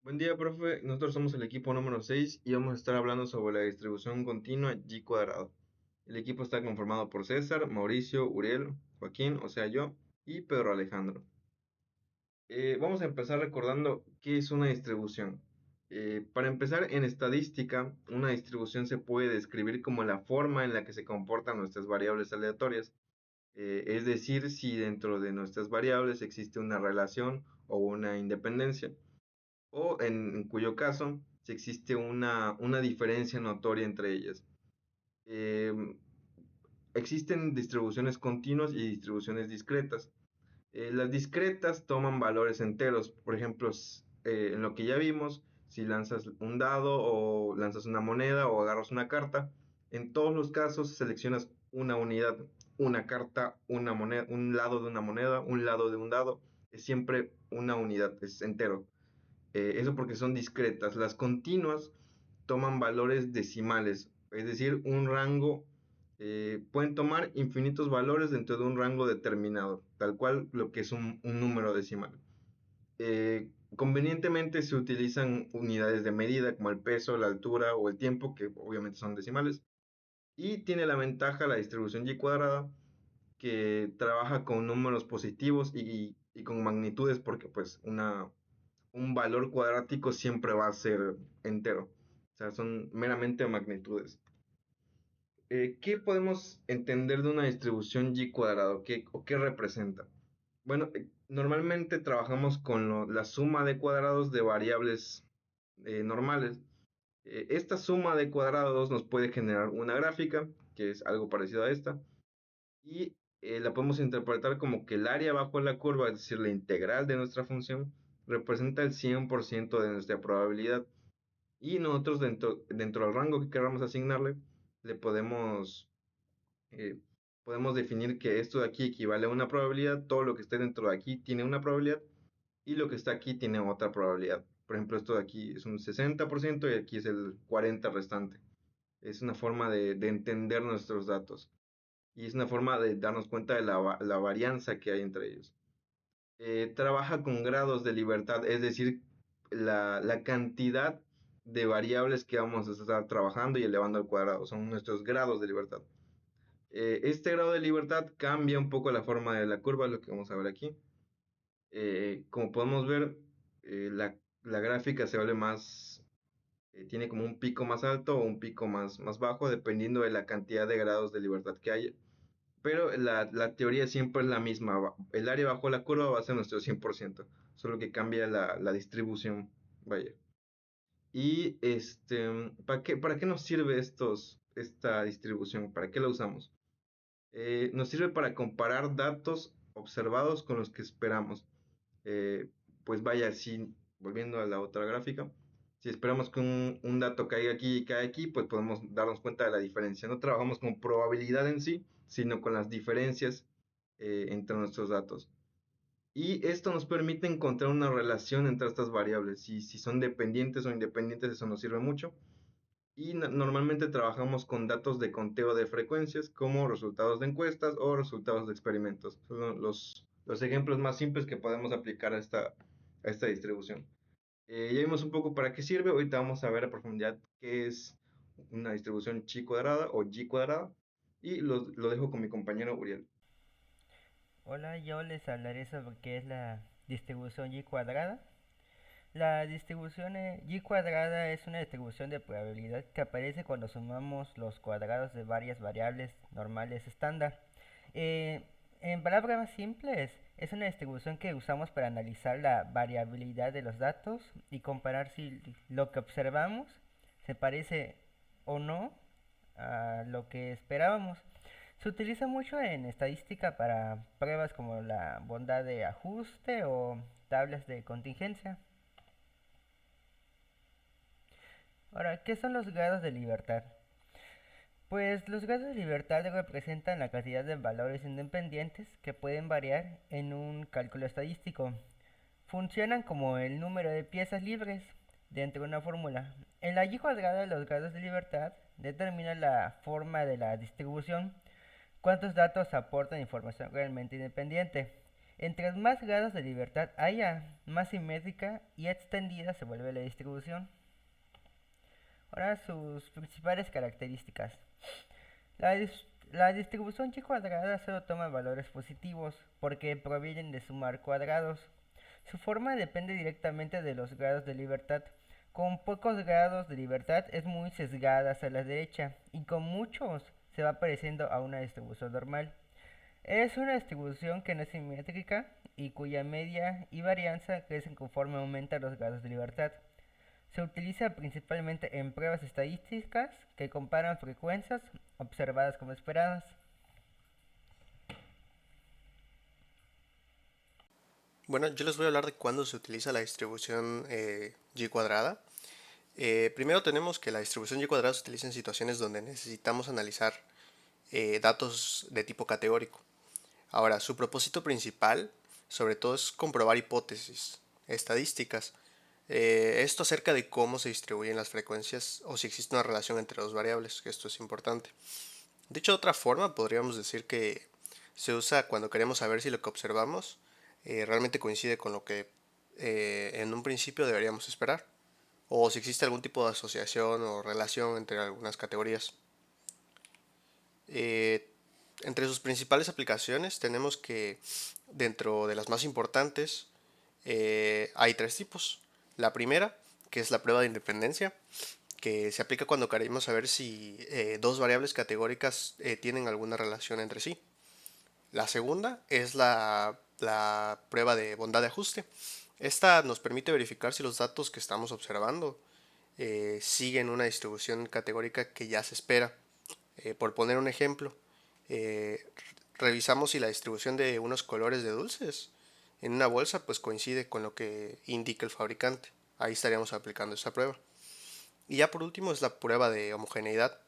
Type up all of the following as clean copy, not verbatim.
Buen día, profe. Nosotros somos el equipo número 6 y vamos a estar hablando sobre la distribución continua G cuadrado. El equipo está conformado por César, Mauricio, Uriel, Joaquín, o sea yo, y Pedro Alejandro. Vamos a empezar recordando qué es una distribución. Para empezar, en estadística, una distribución se puede describir como la forma en la que se comportan nuestras variables aleatorias. Es decir, si dentro de nuestras variables existe una relación o una independencia o en cuyo caso, si existe una diferencia notoria entre ellas. Eh, Existen distribuciones continuas y distribuciones discretas. Las discretas toman valores enteros, por ejemplo, en lo que ya vimos, si lanzas un dado o lanzas una moneda o agarras una carta, en todos los casos seleccionas una unidad, una carta, una moneda, un lado de una moneda, un lado de un dado, es siempre una unidad, es entero. Eso porque son discretas. Las continuas toman valores decimales, es decir, un rango, pueden tomar infinitos valores dentro de un rango determinado, tal cual lo que es un número decimal. Convenientemente se utilizan unidades de medida como el peso, la altura o el tiempo, que obviamente son decimales, y tiene la ventaja la distribución y cuadrada que trabaja con números positivos y con magnitudes porque pues un valor cuadrático siempre va a ser entero. O sea, son meramente magnitudes. ¿Qué podemos entender de una distribución y cuadrado? ¿O qué representa? Bueno, normalmente trabajamos con la suma de cuadrados de variables normales. Esta suma de cuadrados nos puede generar una gráfica, que es algo parecido a esta, y la podemos interpretar como que el área bajo la curva, es decir, la integral de nuestra función, representa el 100% de nuestra probabilidad. Y nosotros dentro del rango que queramos asignarle, le eh, podemos definir que esto de aquí equivale a una probabilidad, todo lo que esté dentro de aquí tiene una probabilidad y lo que está aquí tiene otra probabilidad. Por ejemplo, esto de aquí es un 60% y aquí es el 40% restante. Es una forma de entender nuestros datos y es una forma de darnos cuenta de la varianza que hay entre ellos. Trabaja con grados de libertad, es decir, la cantidad de variables que vamos a estar trabajando y elevando al cuadrado, son nuestros grados de libertad. Este grado de libertad cambia un poco la forma de la curva, lo que vamos a ver aquí. Como podemos ver, la gráfica se vuelve más, tiene como un pico más alto o un pico más bajo, dependiendo de la cantidad de grados de libertad que haya. Pero la teoría siempre es la misma. El área bajo la curva va a ser nuestro 100%, solo que cambia la distribución. Vaya. Y ¿para qué nos sirve esta distribución? ¿Para qué la usamos? Nos sirve para comparar datos observados con los que esperamos. Eh, pues vaya, si, volviendo a la otra gráfica, si esperamos que un dato caiga aquí y caiga aquí, pues podemos darnos cuenta de la diferencia. No trabajamos con probabilidad en sí, sino con las diferencias entre nuestros datos. Y esto nos permite encontrar una relación entre estas variables. Si son dependientes o independientes, eso nos sirve mucho. Y normalmente trabajamos con datos de conteo de frecuencias como resultados de encuestas o resultados de experimentos. Son los ejemplos más simples que podemos aplicar a esta distribución. Ya vimos un poco para qué sirve. Ahorita vamos a ver a profundidad qué es una distribución chi cuadrada o g cuadrada. Y lo dejo con mi compañero Uriel. Hola, yo les hablaré sobre qué es la distribución y cuadrada. La distribución y cuadrada es una distribución de probabilidad que aparece cuando sumamos los cuadrados de varias variables normales estándar. Eh, en palabras más simples, es una distribución que usamos para analizar la variabilidad de los datos y comparar si lo que observamos se parece o no a lo que esperábamos. Se utiliza mucho en estadística para pruebas como la bondad de ajuste o tablas de contingencia. Ahora, ¿qué son los grados de libertad? Pues los grados de libertad representan la cantidad de valores independientes que pueden variar en un cálculo estadístico. Funcionan como el número de piezas libres dentro de una fórmula. En la y cuadrada, los grados de libertad determinan la forma de la distribución, cuántos datos aportan información realmente independiente. Entre más grados de libertad haya, más simétrica y extendida se vuelve la distribución. Ahora sus principales características. La, la distribución chi cuadrada solo toma valores positivos porque provienen de sumar cuadrados. Su forma depende directamente de los grados de libertad. Con pocos grados de libertad es muy sesgada hacia la derecha y con muchos se va pareciendo a una distribución normal. Es una distribución que no es simétrica y cuya media y varianza crecen conforme aumentan los grados de libertad. Se utiliza principalmente en pruebas estadísticas que comparan frecuencias observadas como esperadas. Bueno, yo les voy a hablar de cuándo se utiliza la distribución y cuadrada. Primero tenemos que la distribución y cuadrada se utiliza en situaciones donde necesitamos analizar datos de tipo categórico. Ahora, su propósito principal, sobre todo, es comprobar hipótesis estadísticas. Esto acerca de cómo se distribuyen las frecuencias o si existe una relación entre dos variables, que esto es importante. Dicho de otra forma, podríamos decir que se usa cuando queremos saber si lo que observamos realmente coincide con lo que en un principio deberíamos esperar, o si existe algún tipo de asociación o relación entre algunas categorías. Eh, Entre sus principales aplicaciones tenemos que dentro de las más importantes hay tres tipos. La primera, que es la prueba de independencia, que se aplica cuando queremos saber si dos variables categóricas tienen alguna relación entre sí. La segunda es la prueba de bondad de ajuste. Esta nos permite verificar si los datos que estamos observando siguen una distribución categórica que ya se espera. Por poner un ejemplo, eh, revisamos si la distribución de unos colores de dulces en una bolsa pues coincide con lo que indica el fabricante. Ahí estaríamos aplicando esta prueba. Y ya por último es la prueba de homogeneidad.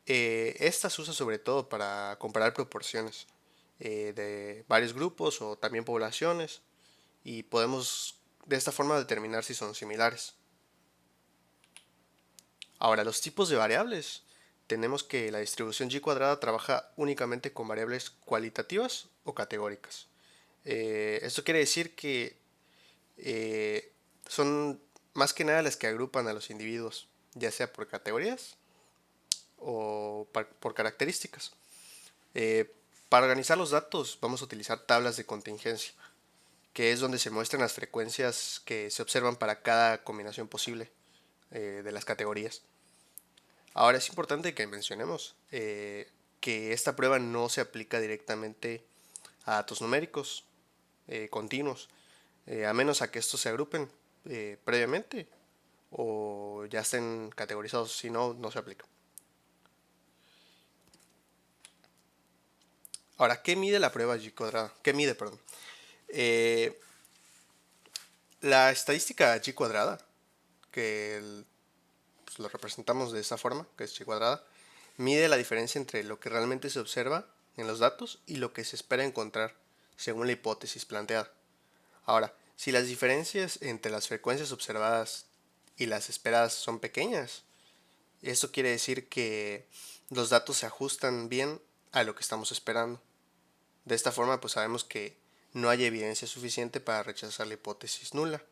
Esta se usa sobre todo para comparar proporciones de varios grupos o también poblaciones y podemos de esta forma determinar si son similares. Ahora, los tipos de variables. Tenemos que la distribución y cuadrada trabaja únicamente con variables cualitativas o categóricas. Esto quiere decir que eh, son más que nada las que agrupan a los individuos, ya sea por categorías o por características. Eh, para organizar los datos vamos a utilizar tablas de contingencia, que es donde se muestran las frecuencias que se observan para cada combinación posible de las categorías. Ahora es importante que mencionemos que esta prueba no se aplica directamente a datos numéricos continuos, a menos a que estos se agrupen previamente o ya estén categorizados, si no, no se aplica. Ahora, ¿qué mide la prueba G cuadrada? ¿Qué mide, perdón? Eh, la estadística G cuadrada, que pues, lo representamos de esa forma, que es G cuadrada, mide la diferencia entre lo que realmente se observa en los datos y lo que se espera encontrar según la hipótesis planteada. Ahora, si las diferencias entre las frecuencias observadas y las esperadas son pequeñas, esto quiere decir que los datos se ajustan bien a lo que estamos esperando. De esta forma, pues sabemos que no hay evidencia suficiente para rechazar la hipótesis nula.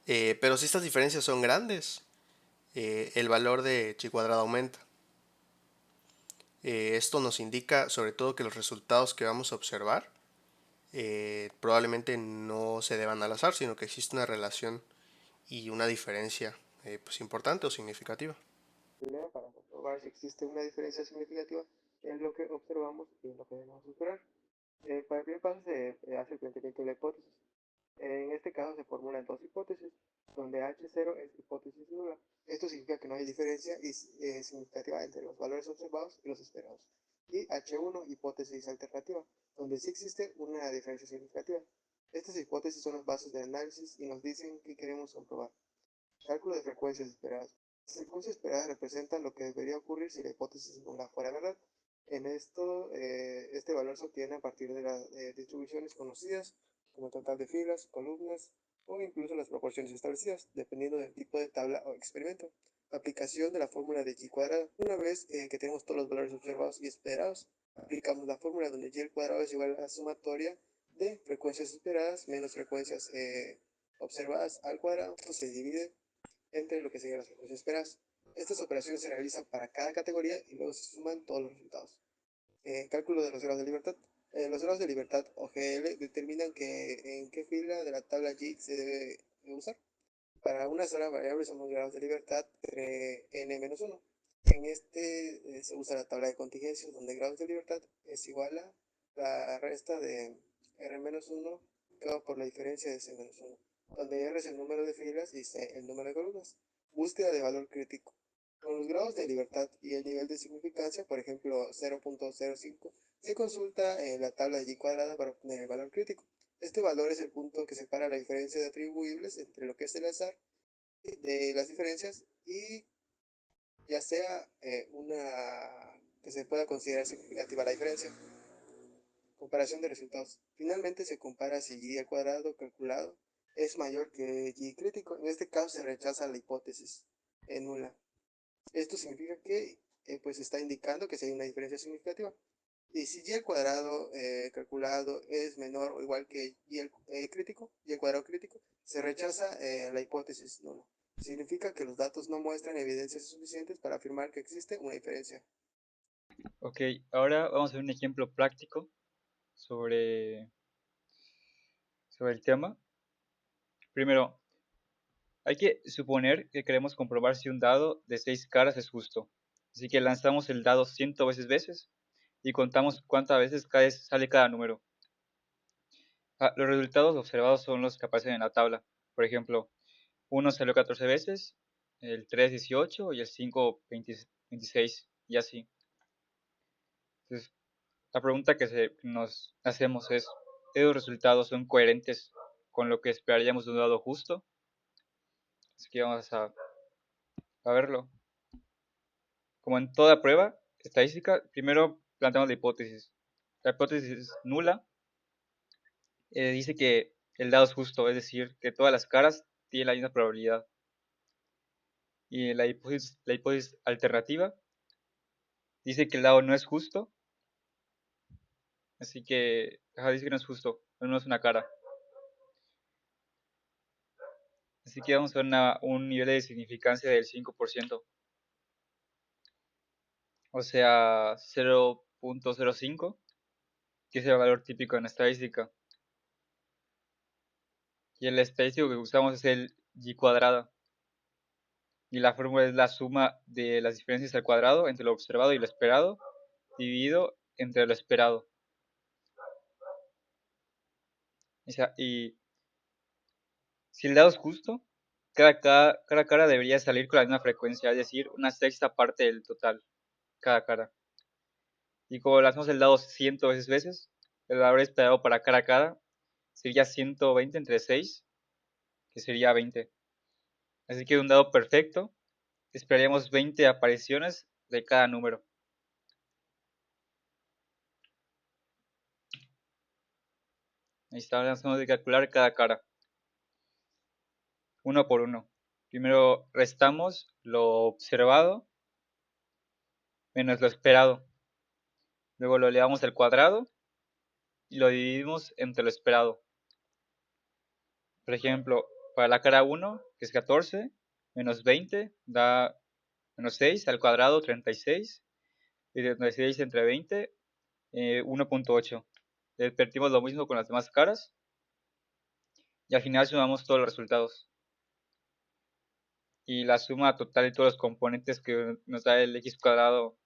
Pero si estas diferencias son grandes, el valor de chi cuadrado aumenta. Esto nos indica sobre todo que los resultados que vamos a observar probablemente no se deban al azar, sino que existe una relación y una diferencia pues importante o significativa. Para comprobar si existe una diferencia significativa en lo que observamos y en lo que debemos esperar. Para el primer paso se hace el planteamiento de la hipótesis. En este caso se formulan dos hipótesis, donde H0 es hipótesis nula. Esto significa que no hay diferencia significativa entre los valores observados y los esperados. Y H1, hipótesis alternativa, donde sí existe una diferencia significativa. Estas hipótesis son las bases del análisis y nos dicen qué queremos comprobar. Cálculo de frecuencias esperadas. Las frecuencias esperadas representan lo que debería ocurrir si la hipótesis nula fuera verdad. En esto, este valor se obtiene a partir de las distribuciones conocidas, como el total de filas, columnas o incluso las proporciones establecidas, dependiendo del tipo de tabla o experimento. Aplicación de la fórmula de chi cuadrada. Una vez que tenemos todos los valores observados y esperados, aplicamos la fórmula donde y al cuadrado es igual a la sumatoria de frecuencias esperadas menos frecuencias observadas al cuadrado, se divide entre lo que serían las frecuencias esperadas. Estas operaciones se realizan para cada categoría y luego se suman todos los resultados. Cálculo de los grados de libertad. Los grados de libertad o GL determinan en qué fila de la tabla Y se debe usar. Para una sola variable son los grados de libertad entre n-1. En este se usa la tabla de contingencias donde grados de libertad es igual a la resta de r-1 por la diferencia de c-1, donde r es el número de filas y c el número de columnas. Búsqueda de valor crítico. Con los grados de libertad y el nivel de significancia, por ejemplo 0.05, se consulta en la tabla de y cuadrada para obtener el valor crítico. Este valor es el punto que separa la diferencia de atribuibles entre lo que es el azar de las diferencias y ya sea una que se pueda considerar significativa la diferencia. Comparación de resultados. Finalmente se compara si y al cuadrado calculado es mayor que y crítico. En este caso se rechaza la hipótesis nula. Esto significa que pues está indicando que si hay una diferencia significativa. Y si y al cuadrado calculado es menor o igual que y al crítico, y al cuadrado crítico, se rechaza la hipótesis nula. Significa que los datos no muestran evidencias suficientes para afirmar que existe una diferencia. Ok, ahora vamos a ver un ejemplo práctico sobre, sobre el tema. Primero, hay que suponer que queremos comprobar si un dado de 6 caras es justo. Así que lanzamos el dado 100 veces y contamos cuántas veces sale cada número. Los resultados observados son los que aparecen en la tabla. Por ejemplo, 1 salió 14 veces, el 3 18 y el 5 26 y así. Entonces, la pregunta que nos hacemos es, ¿esos resultados son coherentes con lo que esperaríamos de un dado justo? Así que vamos a verlo. Como en toda prueba estadística, primero planteamos la hipótesis. La hipótesis nula dice que el dado es justo, es decir, que todas las caras tienen la misma probabilidad. Y la hipótesis alternativa dice que el dado no es justo, así que dice que no es justo, no es una cara. Así que vamos a ver un nivel de significancia del 5%, o sea 0.05, que es el valor típico en estadística. Y el estadístico que usamos es el y cuadrado. Y la fórmula es la suma de las diferencias al cuadrado entre lo observado y lo esperado, dividido entre lo esperado. Y si el dado es justo, cada cara debería salir con la misma frecuencia, es decir, una sexta parte del total, cada cara. Y como lanzamos el dado 100 veces, el valor esperado para cara sería 120 entre 6, que sería 20. Así que de un dado perfecto, esperaríamos 20 apariciones de cada número. Ahí está, ahora tenemos que calcular cada cara, uno por uno. Primero restamos lo observado menos lo esperado. Luego lo elevamos al cuadrado y lo dividimos entre lo esperado. Por ejemplo, para la cara 1, que es 14, menos 20 da menos 6 al cuadrado, 36. Y 36 entre 20, 1.8. Repetimos lo mismo con las demás caras. Y al final sumamos todos los resultados. Y la suma total de todos los componentes que nos da el x cuadrado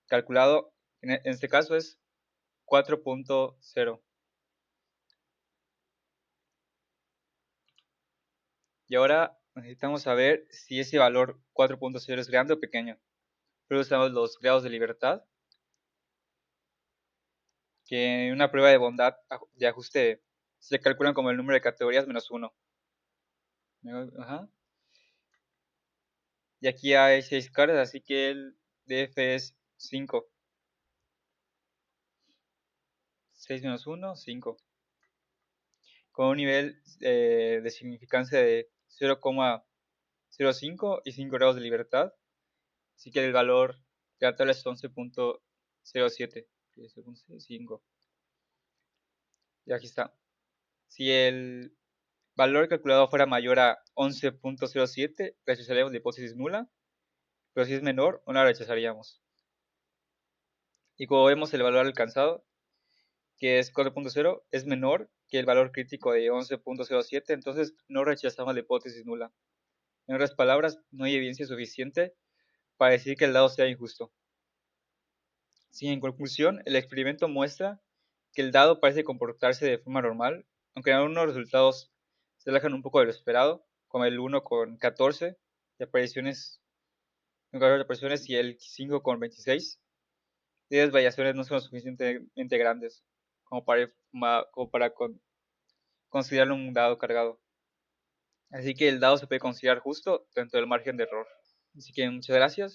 calculado, en este caso es 4.0. Y ahora necesitamos saber si ese valor 4.0 es grande o pequeño. Luego usamos los grados de libertad, que en una prueba de bondad de ajuste se calculan como el número de categorías menos 1. Y aquí hay 6 caras, así que el DF es 5. 6 menos 1, 5. Con un nivel de significancia de 0,05 y 5 grados de libertad. Así que el valor de la tabla es 11.05. 0.7. 5. Y aquí está. Si el valor calculado fuera mayor a 11.07, rechazaríamos la hipótesis nula, pero si es menor, no la rechazaríamos. Y como vemos, el valor alcanzado, que es 4.0, es menor que el valor crítico de 11.07, entonces no rechazamos la hipótesis nula. En otras palabras, no hay evidencia suficiente para decir que el dado sea injusto. Si en conclusión, el experimento muestra que el dado parece comportarse de forma normal, aunque algunos resultados se alejan un poco de lo esperado, como el 1 con 14 de apariciones, y el 5 con 26, estas variaciones no son lo suficientemente grandes como para considerarlo un dado cargado. Así que el dado se puede considerar justo dentro del margen de error. Así que muchas gracias.